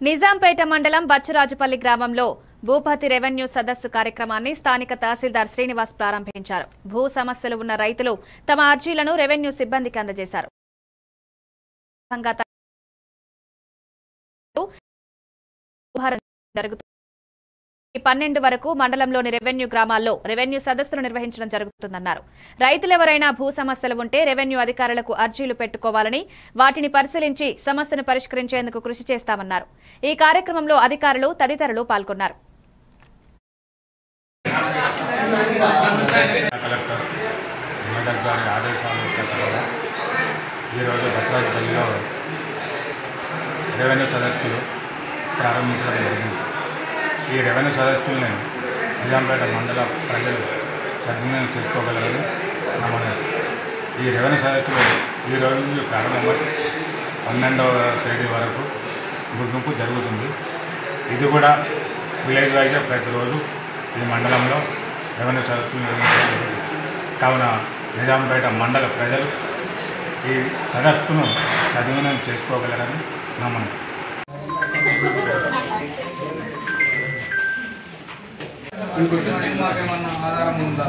నిజాంపేట మండలం బచ్చురాజుపల్లి గ్రామంలో భూపతి రెవెన్యూ సదస్సు కార్యక్రమాన్ని స్థానిక తహసీల్దార్ శ్రీనివాస్ ప్రారంభించారు. భూ సమస్యలు ఉన్న రైతులు తమ అర్జీలను రెవెన్యూ సిబ్బందికి అందజేశారు. ఈ 12 వరకు మండలంలోని రెవెన్యూ గ్రామాల్లో రెవెన్యూ సదస్సులు నిర్వహించడం జరుగుతుందన్నారు. రైతులెవరైనా భూ సమస్యలు ఉంటే రెవెన్యూ అధికారులకు అర్జీలు పెట్టుకోవాలని, వాటిని పరిశీలించి సమస్యను పరిష్కరించేందుకు కృషి చేస్తామన్నారు. ఈ కార్యక్రమంలో అధికారులు తదితరులు పాల్గొన్నారు. రెవెన్యూ సదస్సులు ప్రారంభించడం జరిగింది. ఈ రెవెన్యూ సదస్సుల్ని నిజాంపేట మండల ప్రజలు సద్వినియోగం చేసుకోగలరని నమ్మకం. ఈ రెవెన్యూ సదస్సులు ఈ రోజు ప్రారంభమై 12వ తేదీ వరకు ముగింపు జరుగుతుంది. ఇది కూడా విలేజ్ వైజ్గా ప్రతిరోజు ఈ మండలంలో రెవెన్యూ సదస్సులు నిర్వహించడం జరుగుతుంది. కావున నిజాంపేట మండల ప్రజలు ఈ సదస్సును సద్వినియోగం చేసుకోగలరని నమ్మకం. ఆధారం ఉందా?